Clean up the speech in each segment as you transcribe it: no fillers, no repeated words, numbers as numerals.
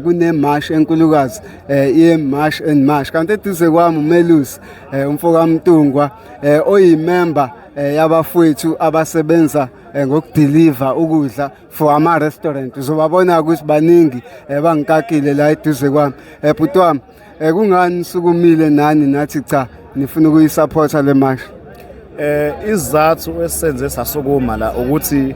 kunemash enkulukazi ye-Marsh and Marsh kanti eduze kwami uMelusi umfoka Mtungwa oyimember yabafowethu abasebenza ngokudeliver ukudla for ama-restaurant. Uzobabona ukuthi baningi bangikakile la eduze kwami. Bhuti wami, kungani nisukumile nani nathi cha nifuna ukuyisupporta le mash? Isizathu esenze sasukuma la ukuthi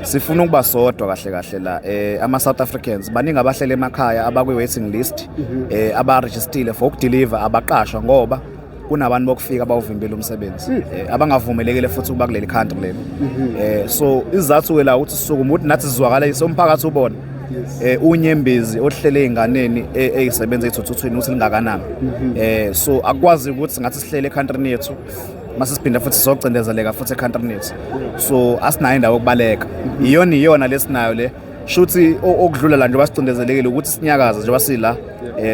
sifuna ukuba sodwa kahle kahle la ama-South Africans baningi abahlele emakhaya abakwi-waiting list abarejistile for ukudeliver abaqashwa ngoba kunabantu bokufika abawuvimbela umsebenzi abangavumelekile futhi ukuba kuleli country leli. So isizathu la ukuthi sisukuma ukuthi nathi sizwakalise umphakathi ubona unyembezi ohlele einganeni ezisebenza ezithuthweni ukuthi lingakanani. So akwazi ukuthi ngathi sihlele ecountryn yethu mase siphinda futhi sizocendezeleka futhi ecountryn yethu. So asinayo indawo yokubaleka iyona lesinayo le shuthi okudlula la nje basicindezelekile ukuthi sinyakaza nje basila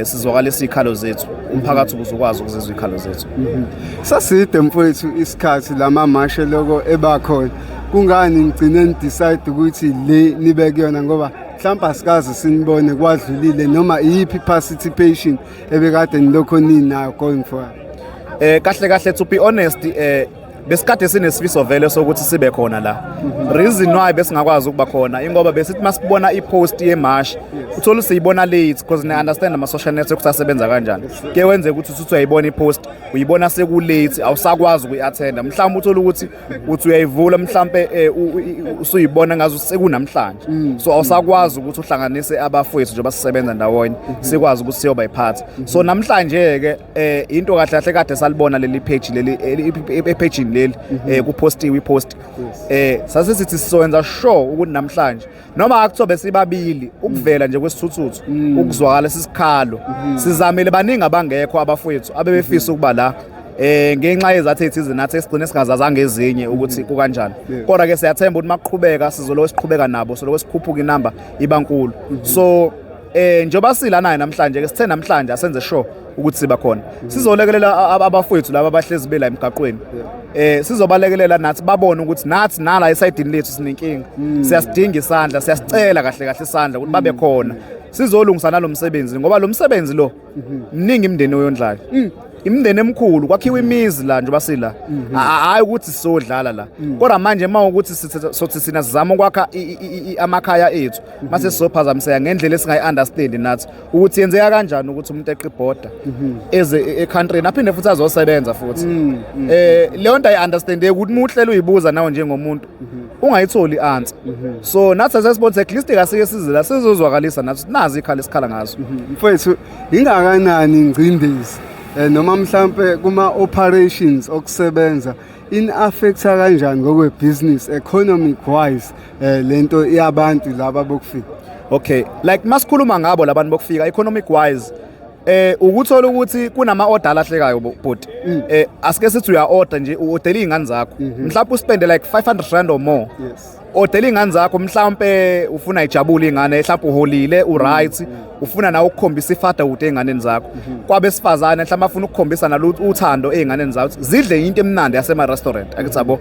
sizwakalisa izikhalo zethu umphakathi uzokwazi ukuzizwa izikhalo zethu. Saside mfowethu isikhathi lama mashe lokho ebakhona kungani ngicine ndicide ukuthi le nibe kuyona ngoba mhlawumbe asikaze sinibone kwadlulile noma iyiphi participation ebekade nilokho ninayo going forward? Kahle to be honest besikade sinesifiso vele sokuthi sibe khona la. Reason why besingakwazi ukuba khona ingoba besithi masibona ipost yemarsh uthola siyibona late because ne understand ama social networks asebenza kanjani. Ke wenze ukuthi uthi uyayibona ipost uyibona seku late awusakwazi ukuyattenda mhlawumbe uthola ukuthi uyayivula mhlawumbe usuyibona ngazo sekunamhlanje. So awusakwazi ukuthi uhlanganise abafowethu nje basisebenza ndawonye sikwazi ukuthi siyoba iphathi. So namhlanje ke into kahle kade salibona leli page leli page leli kupostiwe ipost sasisithi sizowenza sure ukuthi namhlanje noma akuthobe sibabili ukuvela nje kwesithuthuthu ukuzwakala sisikhalo sizamele baningi abangekho abafowethu abebefisa ukuba la ngenxa yezathu ethize nathi esigcine singazazanga ezinye ukuthi kukanjani. Kodwa ke siyathemba ukuthi maqhubeka sizoloku siqhubeka nabo soloko sikhuphuka inamba ibankulu. So njoba sila naye namhlanje ke sithe namhlanje asenze sure ukuthi siba khona sizolekelela abafowethu laba abahlezi bela emgaqweni. Sizobalekelela nathi babone ukuthi nathi nala esayidini lethu sinenkinga siyasidinga isandla siyasicela kahle isandla ukuthi babe khona sizolungisa nalomsebenzi ngoba lo msebenzi lo mningi imndeni oyondlayo imndeni emkhulu kwakhiwa imizi la nje basila hayi ukuthi sisodlala la kodwa manje mawukuthi sothi sina sizama ukwakha amakhaya ethu mase sizophazamiseka ngendlela esingayi-understand nathi ukuthi yenzeka kanjani ukuthi umuntu eqe ibhoda eze ecountry aphinde futhi azosebenza futhi leyo nto ayi-understand ukuthi muhlelo uyibuza nawe njengomuntu ungayitholi answer. So nathi asesibona at least kasike sizila sizozwakalisa nathi nazi ikhala esikhala ngazo. Mfowethu ingakanani ingcindezi noma mhlambe kuma operations okusebenza in-affecta kanjani ngokwe-business economic wise lento yabantu laba bokufika? Okay, like masikhuluma ngabo labantu bokufika economic wise ukuthola ukuthi kunama order alahlekayo bhuti asike sithi uya-order nje u-ordela iy'ngane zakho mhlawumbe uspende like 500 rand or more. Ordela iy'ngane zakho mhlawumbe ufuna ijabule iy'ngane mhlawumbe uholile u-right ufuna nawe ukukhombisa ifatherhood ey'nganeni zakho kwabesifazane mhlawumbe afuna ukukhombisa nalo uthando ey'nganeni zakho zidle into emnandi yasema-restaurant akithi yabo.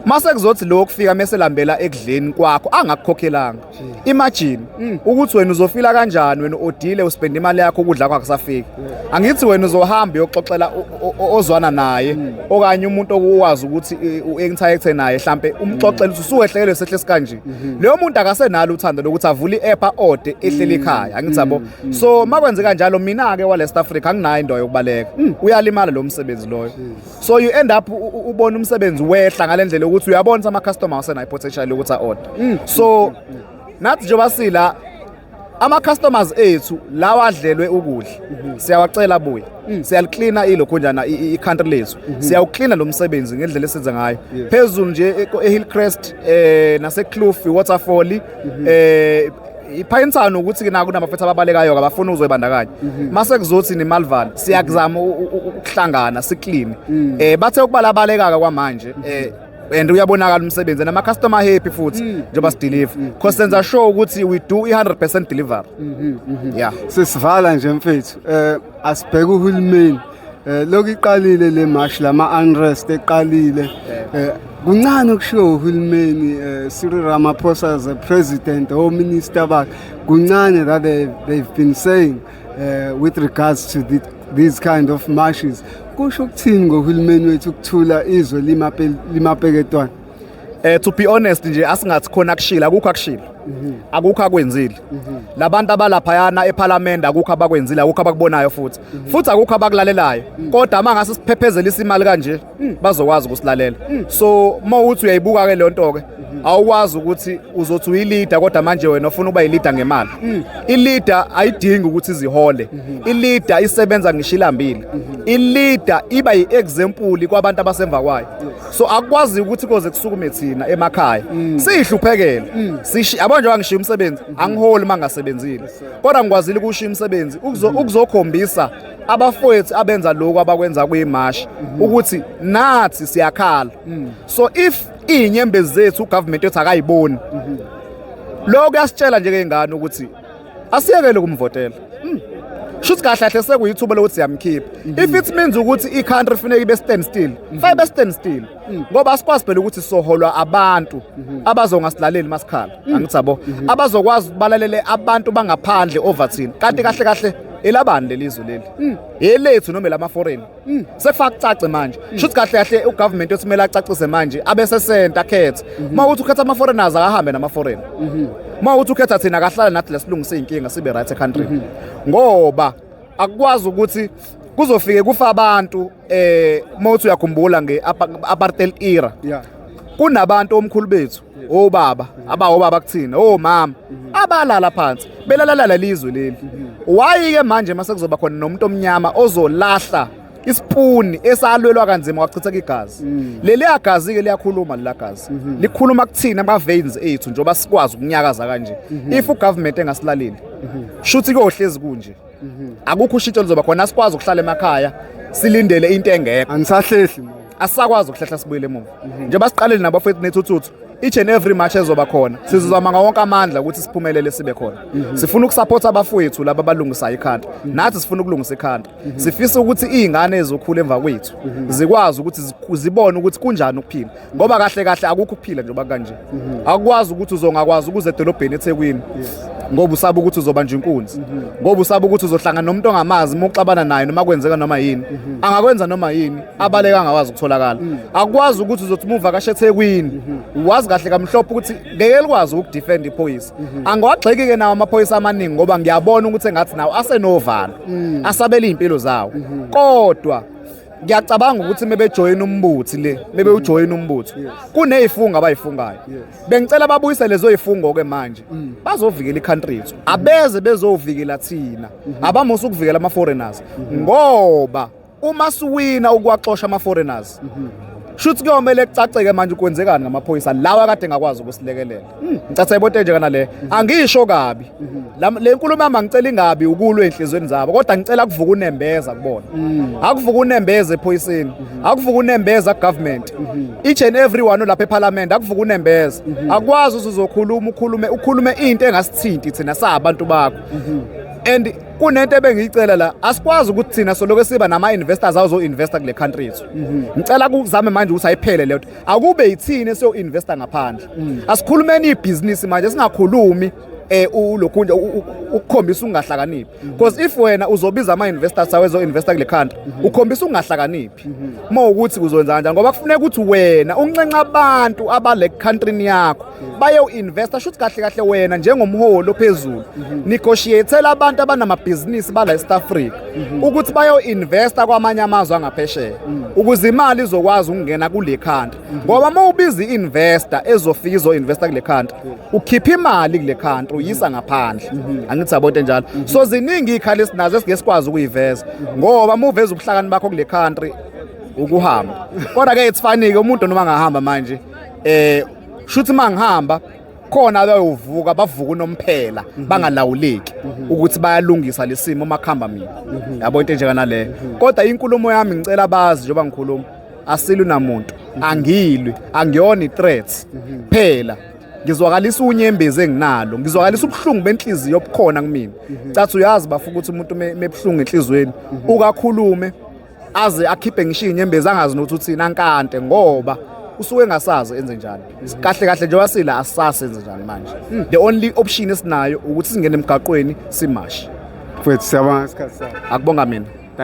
Mase kuzothi lo kufika meselambela ekudleni kwakho angakukhokhelanga. Imagine ukuthi wena uzofila kanjani wena odile uspend imali yakho ukudla kwakho safika. Angithi wena uzohamba uyoxoxela ozwana naye okanye umuntu okwazi ukuthi u-interact naye mhlambe umxoxela ukuthi usuwehlekelwe sehle sikanje. Leyo muntu akasenalo uthando lokuthi avule i-app order ehleli ekhaya angithi yabo. So makwenze kanjalo mina ke wale-South Africa anginayo indawo yokubaleka uyalimala lo msebenzi loyo. So you end up ubona umsebenzi wehla ngalendlela ukuthi uyabona ama-customer asenayo potential ukuthi a-order. So nathi nje basila ama-customers ethu lawa adlelwe ukudla siyawacela buye siyaliklina ilokhonjana i-country lethu siyawuklina lo msebenzi ngendlela esenza ngayo phezulu nje e-Hillcrest nase-Kloof i-Waterfall iPinetown ukuthi ke naku namafethu ababalekayo abafuna uzoyibandakanya mase kuzothi neMalvan siyakuzama ukuhlangana siclean bathe ukubalabaleka kwamanje and uyabonakala umsebenzi nama customer happy futhi njengoba sideliver because senza sure ukuthi we do 100% delivery. Yeah, sesivala nje mfethu asibheke uhulumeni lokhu iqalile le march lama unrest eqalile kuncane okushiwo uhulumeni Cyril Ramaphosa as a president or minister bakhe kuncane that they've been saying with regards to these kind of marches. Kusho ukuthini ngohulumeni wethu ukuthula izwe limapeketwana? To be honest nje asingathi khona kushila akukho akwenzile labantu abalaphayana eParliament akukho abakwenzile akukho abakubonayo futhi akukho abakulalelayo kodwa mangase siphephezela isimali kanje bazokwazi ukusilalela so mawuthi uyayibuka ke le nto ke awukwazi ukuthi uzothi uyileader kodwa manje wena ufuna ukuba yileader ngemali ileader ayidingi ukuthi izihole ileader isebenza ngishilambili ileader iba yiexample kwabantu abasemva kwayo so akwazi ukuthi koze kusukume thina emakhaya sihluphekele abanje wangishiya umsebenzi angiholi mangasebenzile kodwa ngikwazile ukushiya umsebenzi ukuzokhombisa abafowethu abenza lokho abakwenza kwimarch ukuthi nathi siyakhala so if inyembezi zethu ugovernment wethu akayiboni lokho kuyasitshela nje ngengane ukuthi asiyekele kumvotela shuthi kahle sekuyithuba lokuthi siyamkhipha if it means ukuthi i-country ifuneka ibe stand still fayibe stand still ngoba asikwazi phela ukuthi soholwa abantu abazongasilaleli masikhala angithi yabo abazokwazi ukubalalele abantu bangaphandle over thina kanti kahle elabani lelizwe leli elethu noma lama foreign sefaka kucace manje shuthi kahle ugovernment othimela acacise manje abese center akhethe mawuthi ukhetha ama foreigners akahambe nama foreign mawuthi ukhetha thina kahlala nathi lesilungise inkinga sibe right country ngoba akwazi ukuthi kuzofike kufa abantu mawuthi uyakhumbula ngeapartheid era kunabantu omkhulu bethu obaba abawobaba kuthina omama abalala phansi belalala lelizwe leli why ke manje mase kuzoba khona nomuntu omnyama ozolahla isipuni esalwelwa kanzima kwachitheka igazi leli agazi ke liyakhuluma lelagazi likhuluma kuthina ama veins ethu njoba sikwazi ukunyakaza kanje if ugovernment engasilaleli shuthi kohlezi kunje akukho ushintsho lizoba khona sikwazi ukuhlala emakhaya silindele into engekho anisahlehli asakwazi ukuhlehla sibuyele emuva njengoba siqalile nabafethu nethuthuthu each and every match ezoba khona sizozama ngawonke amandla ukuthi siphumelele sibe khona sifuna ukusupport abafowethu laba balungisa ikhanda nathi sifuna ukulungisa ikhanda sifisa ukuthi izingane ezokhula emva kwethu zikwazi ukuthi zibone ukuthi kunjani ukuphila ngoba kahle akukho ukuphila njengoba kanje akwazi ukuthi uzongakwazi ukuze edolobheni eThekwini ngoba usaba ukuthi uzoba nje inkunzi ngoba usaba ukuthi uzohlangana nomuntu ongamazi ukuxabana naye noma kwenzeka noma yini angakwenza noma yini abaleka angakwazi ukutholakala akwazi ukuthi uzothi muva kashe eThekwini wazi kahle kamhlophe ukuthi ngeke likwazi ukudefend iphoyisa angawagxeki ke nawo amaphoyisa amaningi ngoba ngiyabona ukuthi engathi nawo asenovalo asabela impilo zawo kodwa ngiyacabanga ukuthi mebejoin umbuthi mebe ujoin umbutho kunezifungo abayifungayo bengicela babuyise lezo zifungo ke manje bazovikela iCountry yethu abeze bezovikela thina abamusa ukuvikela ama foreigners ngoba uma siwina ukwaxosha ama foreigners shuthi kuyomela kucaceke manje kwenzekani ngamaphoyisa lawa kade ngakwazi ukusilekelela ngicatha ibote nje kana le angisho kabi le nkulumo yami ngicela ingabi ukulwe enhlizweni zabo kodwa ngicela kuvuka unembeza kubona akuvuka unembeza ephoyiseni akuvuka unembeza kugovernment each and every one lapha eParliament akuvuka unembeza akwazi uzokhuluma ukhulume into engasithinti thina sabantu bakho and kunento ebengicela la asikwazi ukuthi thina soloke siba nama investors azoinvesta kule country yethu ngicela kuzame manje ukuthi ayiphele le nto akube yithini esiyo investor ngaphandle asikhulumeni ibusiness manje singakhulumi ulokhunja ukukhombisa ungahlakaniphi because if wena uzobiza ama investors awezo investa kule country ukhombisa ungahlakaniphi mawukuthi kuzowenza kanjani ngoba kufuneka ukuthi wena uncenca abantu abale country yakho baye uinvesta shuthi kahle wena njengomholi ophezulu negotiatela abantu abanamabhizinisi bala eSouth Africa ukuthi baye uinvesta kwamanye amazwe angaphesheya ukuze imali izokwazi ukungena kule country ngoba mawubiza iinvestor ezofika izoinvesta kule country ukhipha imali kule country uyisa ngaphandle angithi sabote njalo so ziningi ikhali esinazo esingesikwazi ukuyiveza ngoba muveza ubuhlakani bakho kule country ukuhamba kodwa ke itsfanike umuntu noma ngahamba manje shuthi mangihamba khona abayovuka bavuka unomphela bangalawuleki ukuthi bayalungisa lesimo makhamba mina yabo into nje kana le kodwa inkulumo yami ngicela bazi njengoba ngikhuluma asilu namuntu angilwi angiyona ithreat phela ngizwakalisa unyembezi enginalo ngizwakalisa ubuhlungu benhliziyo obukhona kumina cathi uyazi bafuka ukuthi umuntu mebhlungu enhlizweni ukakhulume aze akhiphe ngisho inyembezi angazi nokuthi uthina nkante ngoba usuke engasazi enze njani. Kahle kahle njengoba sila asasenze njani manje. The only option esinayo ukuthi singene emgaqweni simashi. Mfowethu siyabonga isikhathi sakho. Akubonga mina.